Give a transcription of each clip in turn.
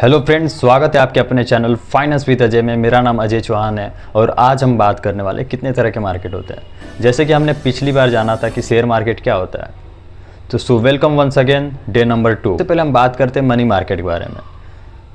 Hello friends, स्वागत है आपके अपने चैनल फाइनेंस विद अजय में। मेरा नाम अजय चौहान है और आज हम बात करने वाले कितने तरह के मार्केट होते हैं। जैसे कि हमने पिछली बार जाना था कि शेयर मार्केट क्या होता है, तो so welcome once again day number 2। सबसे पहले हम बात करते हैं मनी मार्केट के बारे में।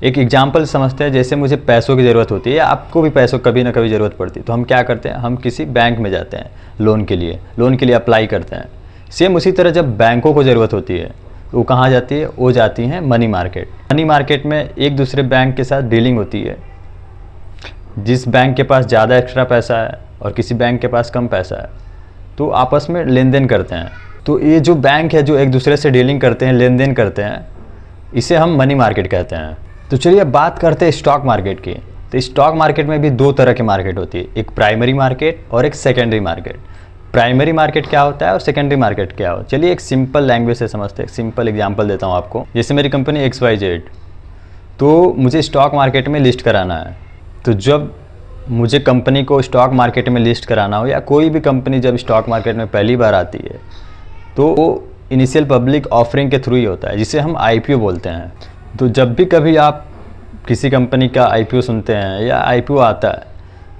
एक एग्जाम्पल समझते हैं। जैसे मुझे पैसों की ज़रूरत होती है या आपको भी पैसों कभी ना कभी ज़रूरत पड़ती है, तो हम क्या करते हैं, हम किसी बैंक में जाते हैं लोन के लिए अप्लाई करते हैं। सेम उसी तरह जब बैंकों को ज़रूरत होती है वो कहाँ जाती है, वो जाती हैं मनी मार्केट। मनी मार्केट में एक दूसरे बैंक के साथ डीलिंग होती है। जिस बैंक के पास ज़्यादा एक्स्ट्रा पैसा है और किसी बैंक के पास कम पैसा है, तो आपस में लेन देन करते हैं। तो ये जो बैंक है जो एक दूसरे से डीलिंग करते हैं, लेन देन करते हैं, इसे हम मनी मार्केट कहते हैं। तो चलिए अब बात करते हैं स्टॉक मार्केट की। तो स्टॉक मार्केट में भी दो तरह की मार्केट होती है, एक प्राइमरी मार्केट और एक सेकेंडरी मार्केट। प्राइमरी मार्केट क्या होता है और सेकेंडरी मार्केट क्या हो, चलिए एक सिंपल लैंग्वेज से समझते हैं। एक सिंपल एग्जांपल देता हूँ आपको। जैसे मेरी कंपनी XYZ, तो मुझे स्टॉक मार्केट में लिस्ट कराना है। तो जब मुझे कंपनी को स्टॉक मार्केट में लिस्ट कराना हो, या कोई भी कंपनी जब स्टॉक मार्केट में पहली बार आती है, तो वो इनिशियल पब्लिक ऑफरिंग के थ्रू ही होता है, जिसे हम IPO बोलते हैं। तो जब भी कभी आप किसी कंपनी का IPO सुनते हैं या IPO आता है,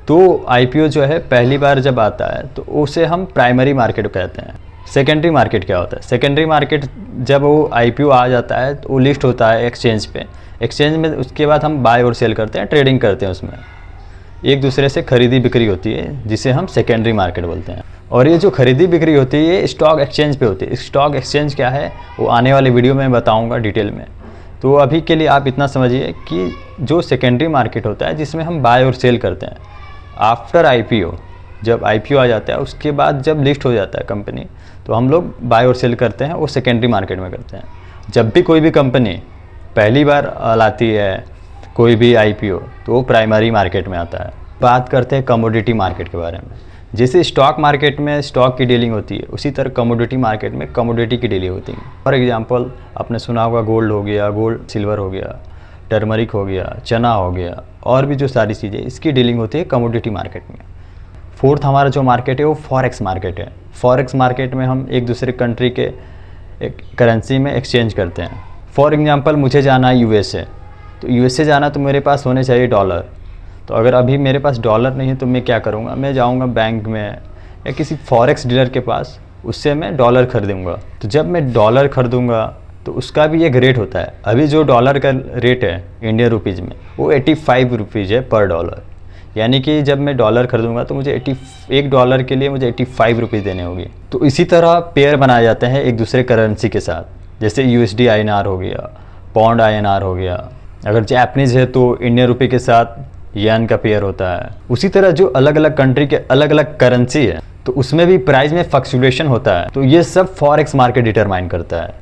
तो IPO जो है पहली बार जब आता है तो उसे हम प्राइमरी मार्केट कहते हैं। सेकेंडरी मार्केट क्या होता है? सेकेंडरी मार्केट जब वो IPO आ जाता है तो वो लिस्ट होता है एक्सचेंज पे। एक्सचेंज में उसके बाद हम बाय और सेल करते हैं, ट्रेडिंग करते हैं, उसमें एक दूसरे से खरीदी बिक्री होती है, जिसे हम सेकेंडरी मार्केट बोलते हैं। और ये जो खरीदी बिक्री होती है ये स्टॉक एक्सचेंज पे होती है। स्टॉक एक्सचेंज क्या है वो आने वाले वीडियो में बताऊँगा डिटेल में। तो अभी के लिए आप इतना समझिए कि जो सेकेंडरी मार्केट होता है जिसमें हम बाय और सेल करते हैं आफ्टर IPO, जब IPO आ जाता है उसके बाद जब लिस्ट हो जाता है कंपनी, तो हम लोग बाय और सेल करते हैं, वो सेकेंडरी मार्केट में करते हैं। जब भी कोई भी कंपनी पहली बार लाती है कोई भी IPO, तो वो प्राइमरी मार्केट में आता है। बात करते हैं कमोडिटी मार्केट के बारे में। जैसे स्टॉक मार्केट में स्टॉक की डीलिंग होती है, उसी तरह कमोडिटी मार्केट में कमोडिटी की डीलिंग होती है। फॉर एग्जांपल आपने सुना होगा गोल्ड हो गया, गोल्ड सिल्वर हो गया, टर्मरिक हो गया, चना हो गया, और भी जो सारी चीज़ें, इसकी डीलिंग होती है कमोडिटी मार्केट में। फोर्थ हमारा जो मार्केट है वो फॉरेक्स मार्केट है। फॉरेक्स मार्केट में हम एक दूसरे कंट्री के एक करेंसी में एक्सचेंज करते हैं। फॉर एग्जांपल मुझे जाना है USA, तो USA जाना तो मेरे पास होने चाहिए डॉलर। तो अगर अभी मेरे पास डॉलर नहीं है तो मैं क्या करूँगा, मैं जाऊँगा बैंक में या किसी फॉरेक्स डीलर के पास, उससे मैं डॉलर खरीदूँगा। तो जब मैं डॉलर खरीदूँगा तो उसका भी एक रेट होता है। अभी जो डॉलर का रेट है इंडियन रुपीज़ में वो 85 रुपीज़ है पर डॉलर। यानी कि जब मैं डॉलर खरीदूंगा तो मुझे एक डॉलर के लिए मुझे 85 रुपीज़ देने होगी। तो इसी तरह पेयर बनाए जाते हैं एक दूसरे करेंसी के साथ। जैसे USD INR हो गया, पौंड INR हो गया। अगर जैपनीज़ है तो इंडियन रुपये के साथ येन का पेयर होता है। उसी तरह जो अलग अलग कंट्री के अलग अलग करेंसी है, तो उसमें भी प्राइस में फ्लक्चुएशन होता है। तो ये सब फॉरेक्स मार्केट डिटरमाइन करता है।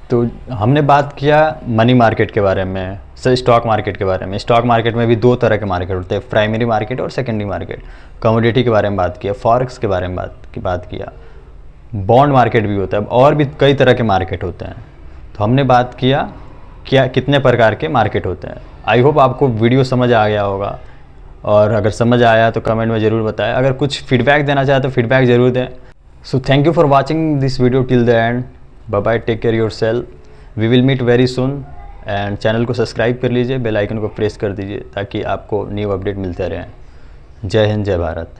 तो हमने बात किया मनी मार्केट के बारे में, स्टॉक मार्केट के बारे में। स्टॉक मार्केट में भी दो तरह के मार्केट होते हैं, प्राइमरी मार्केट और सेकेंडरी मार्केट। कमोडिटी के बारे में बात किया, फॉरेक्स के बारे में बात किया, बॉन्ड मार्केट भी होता है, और भी कई तरह के मार्केट होते हैं। तो हमने बात किया क्या कितने प्रकार के मार्केट होते हैं। आई होप आपको वीडियो समझ आ गया होगा, और अगर समझ आया तो कमेंट में ज़रूर बताएं। अगर कुछ फीडबैक देना चाहे तो फीडबैक ज़रूर दें। So thank you for watching this video till the end. Bye bye, take care yourself. We will meet very soon. And channel को सब्सक्राइब कर लीजिए, बेल आइकन को प्रेस कर दीजिए ताकि आपको न्यू अपडेट मिलते रहें। जय हिंद, जय भारत।